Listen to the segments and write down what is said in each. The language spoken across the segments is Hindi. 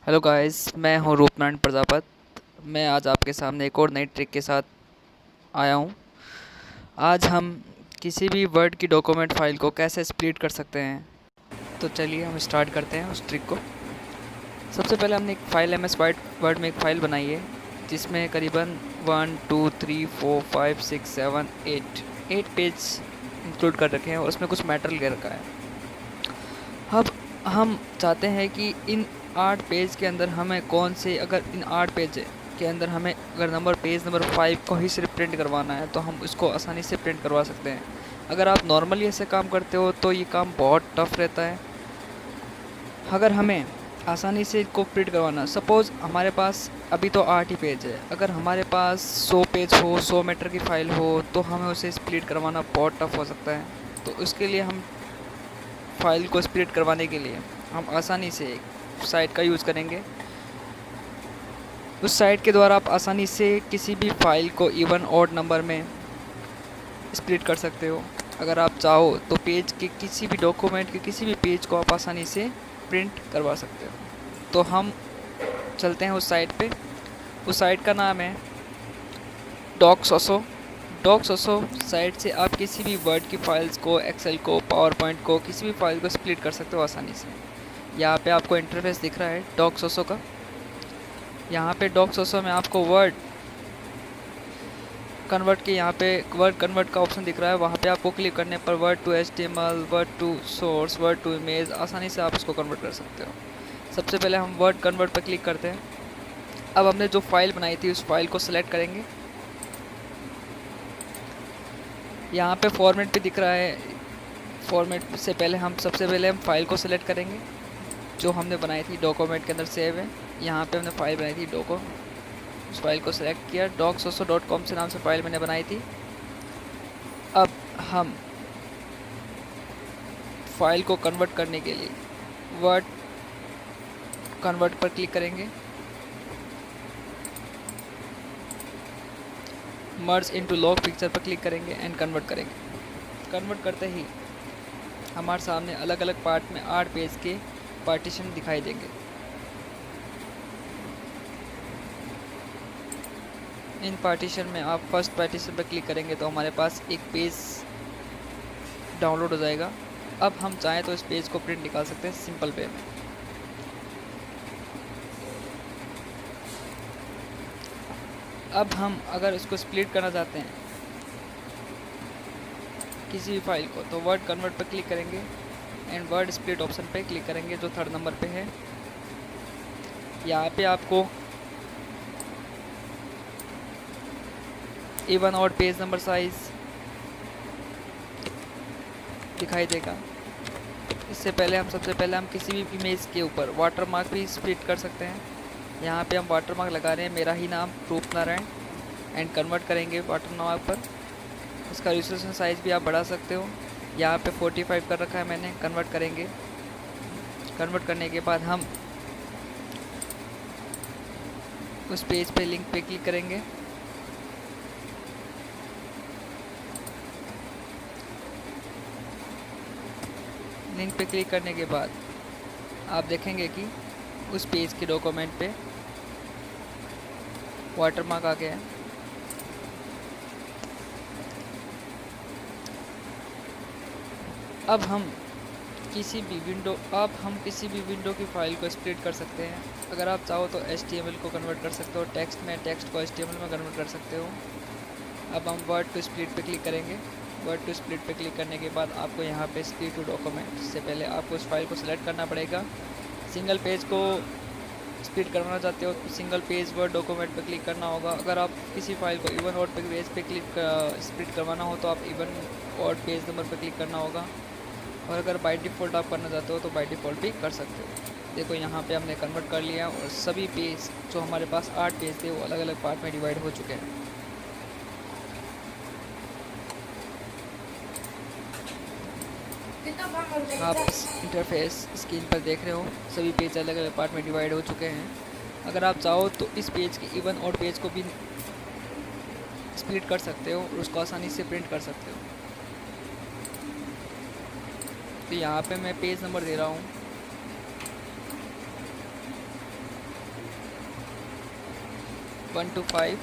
हेलो गाइस, मैं हूं रूपनारायण प्रजापत। मैं आज आपके सामने एक और नई ट्रिक के साथ आया हूं। आज हम किसी भी वर्ड की डॉक्यूमेंट फाइल को कैसे स्प्लिट कर सकते हैं। तो चलिए हम स्टार्ट करते हैं उस ट्रिक को। सबसे पहले हमने एक फ़ाइल MS वर्ड में एक फ़ाइल बनाई है जिसमें करीबन 1 2 3 4 5 6 7 8 पेज इंक्लूड कर रखे हैं और उसमें कुछ मैटर ले रखा है। अब हम चाहते हैं कि इन 8 पेज के अंदर हमें कौन से, अगर इन 8 पेज के अंदर हमें अगर पेज नंबर 5 को ही सिर्फ प्रिंट करवाना है तो हम इसको आसानी से प्रिंट करवा सकते हैं। अगर आप नॉर्मली ऐसे काम करते हो तो ये काम बहुत टफ रहता है। अगर हमें आसानी से इसको प्रिंट करवाना, सपोज़ हमारे पास अभी तो 8 ही पेज है, अगर हमारे पास 100 पेज हो, 100 मीटर की फ़ाइल हो तो हमें उसे स्प्लिट करवाना बहुत टफ हो सकता है। तो उसके लिए हम फाइल को स्प्लिट करवाने के लिए हम आसानी से एक साइट का यूज़ करेंगे। उस साइट के द्वारा आप आसानी से किसी भी फाइल को इवन ऑड नंबर में स्प्लिट कर सकते हो। अगर आप चाहो तो पेज के किसी भी डॉक्यूमेंट के किसी भी पेज को आप आसानी से प्रिंट करवा सकते हो। तो हम चलते हैं उस साइट पे। उस साइट का नाम है डॉक्सोसो। डॉक्सोसो साइट से आप किसी भी वर्ड की फाइल्स को, एक्सेल को, पावर पॉइंट को, किसी भी फाइल को स्प्लिट कर सकते हो आसानी से। यहाँ पे आपको इंटरफेस दिख रहा है डॉक्सोसो का। यहाँ पे डॉक्सोसो में आपको वर्ड कन्वर्ट के, यहाँ पे वर्ड कन्वर्ट का ऑप्शन दिख रहा है। वहाँ पे आपको क्लिक करने पर word to HTML, word to source, word to image, आसानी से आप इसको कन्वर्ट कर सकते हो। सबसे पहले हम वर्ड कन्वर्ट पर क्लिक करते हैं। अब हमने जो फाइल बनाई थी उस फाइल को सिलेक्ट करेंगे। यहाँ पे फॉर्मेट भी दिख रहा है। फॉर्मेट से पहले हम सबसे पहले हम फाइल को सिलेक्ट करेंगे जो हमने बनाई थी, डॉक्यूमेंट के अंदर सेव है। यहाँ पे हमने फाइल बनाई थी डोको, उस फाइल को सिलेक्ट किया। docsoso.com से नाम से फ़ाइल मैंने बनाई थी। अब हम फाइल को कन्वर्ट करने के लिए वर्ड कन्वर्ट पर क्लिक करेंगे। मर्ज इनटू लॉग पिक्चर पर क्लिक करेंगे एंड कन्वर्ट करेंगे। कन्वर्ट करते ही हमारे सामने अलग अलग पार्ट में 8 पेज के पार्टीशन दिखाई देंगे। इन पार्टीशन में आप फर्स्ट पार्टीशन पर क्लिक करेंगे तो हमारे पास एक पेज डाउनलोड हो जाएगा। अब हम चाहें तो इस पेज को प्रिंट निकाल सकते हैं सिंपल वे में। अब हम अगर इसको स्प्लिट करना चाहते हैं किसी भी फाइल को, तो वर्ड कन्वर्ट पर क्लिक करेंगे एंड वर्ड स्प्लिट ऑप्शन पे क्लिक करेंगे जो 3rd नंबर पे है। यहाँ पे आपको इवन और पेज नंबर साइज दिखाई देगा। इससे पहले हम सबसे पहले हम किसी भी इमेज के ऊपर वाटरमार्क भी स्प्लिट कर सकते हैं। यहाँ पे हम वाटरमार्क लगा रहे हैं, मेरा ही नाम रूपनारायण, एंड कन्वर्ट करेंगे वाटरमार्क पर। इसका रेजोल्यूशन साइज़ भी आप बढ़ा सकते हो। यहाँ पे 45 कर रखा है मैंने। कन्वर्ट करेंगे। कन्वर्ट करने के बाद हम उस पेज पे लिंक पे क्लिक करेंगे। लिंक पे क्लिक करने के बाद आप देखेंगे कि उस पेज के डॉक्यूमेंट पे वाटरमार्क आ गया है। अब हम किसी भी विंडो की फ़ाइल को स्प्लिट कर सकते हैं। अगर आप चाहो तो HTML को कन्वर्ट कर सकते हो, टेक्स्ट को HTML में कन्वर्ट कर सकते हो। अब हम वर्ड टू स्प्लिट पे क्लिक करेंगे। वर्ड टू स्प्लिट पे क्लिक करने के बाद आपको यहाँ पे स्प्लिट टू डॉक्यूमेंट से पहले आपको उस फाइल को सिलेक्ट करना पड़ेगा। सिंगल पेज को स्प्लिट करवाना चाहते हो तो सिंगल पेज वर्ड डॉक्यूमेंट पे क्लिक करना होगा। अगर आप किसी फाइल को इवन ऑड पेज पे स्प्लिट करवाना हो तो आप इवन ऑड पेज नंबर पे क्लिक करना होगा। और अगर बाय डिफ़ॉल्ट आप करना चाहते हो तो बाय डिफ़ॉल्ट भी कर सकते हो। देखो यहाँ पे हमने कन्वर्ट कर लिया और सभी पेज जो हमारे पास 8 पेज थे वो अलग अलग पार्ट में डिवाइड हो चुके हैं। आप इंटरफेस स्क्रीन पर देख रहे हो, सभी पेज अलग अलग पार्ट में डिवाइड हो चुके हैं। अगर आप चाहो तो इस पेज के इवन ऑड पेज को भी स्प्लिट कर सकते हो और उसको आसानी से प्रिंट कर सकते हो। तो यहाँ पे मैं पेज नंबर दे रहा हूँ 1 to 5,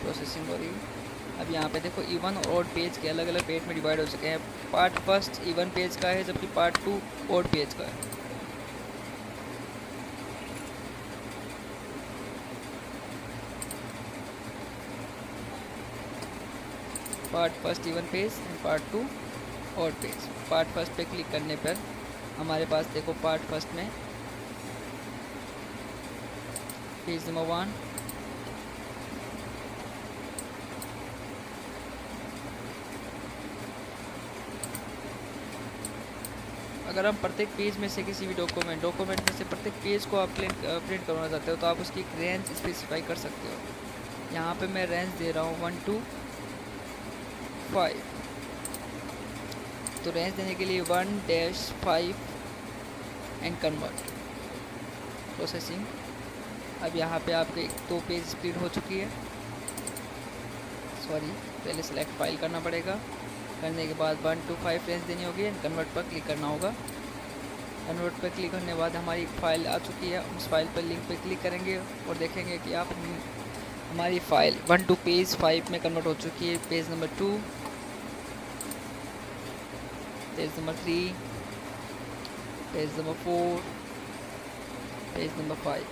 प्रोसेसिंग हो रही है। अब यहाँ पे देखो इवन और ऑड पेज के अलग अलग पेज में डिवाइड हो चुके हैं। पार्ट फर्स्ट इवन पेज का है, जबकि पार्ट 2 ऑड पेज का है। Part first even page and part 2 odd page. Part first पे क्लिक करने पर हमारे पास देखो पार्ट फर्स्ट में पेज नंबर 1, अगर हम प्रत्येक पेज में से किसी भी डॉक्यूमेंट में से प्रत्येक पेज को आप प्रिंट करवाना चाहते हो तो आप उसकी एक रेंज स्पेसिफाई कर सकते हो। यहाँ पे मैं रेंज दे रहा हूँ 1 to 5। तो रेंज देने के लिए 1-5 एंड कन्वर्ट प्रोसेसिंग। अब यहाँ पे आपके 2 पेज स्प्लिट हो चुकी है। सॉरी, पहले सेलेक्ट फाइल करना पड़ेगा। करने के बाद 1 to 5 रेंज देनी होगी एंड कन्वर्ट पर क्लिक करना होगा। कन्वर्ट पर क्लिक करने के बाद हमारी फ़ाइल आ चुकी है। उस फाइल पर लिंक पर क्लिक करेंगे और देखेंगे कि आप हमारी फ़ाइल 1 to पेज 5 में कन्वर्ट हो चुकी है। Page number 2, page number 3, page number 4, page number 5।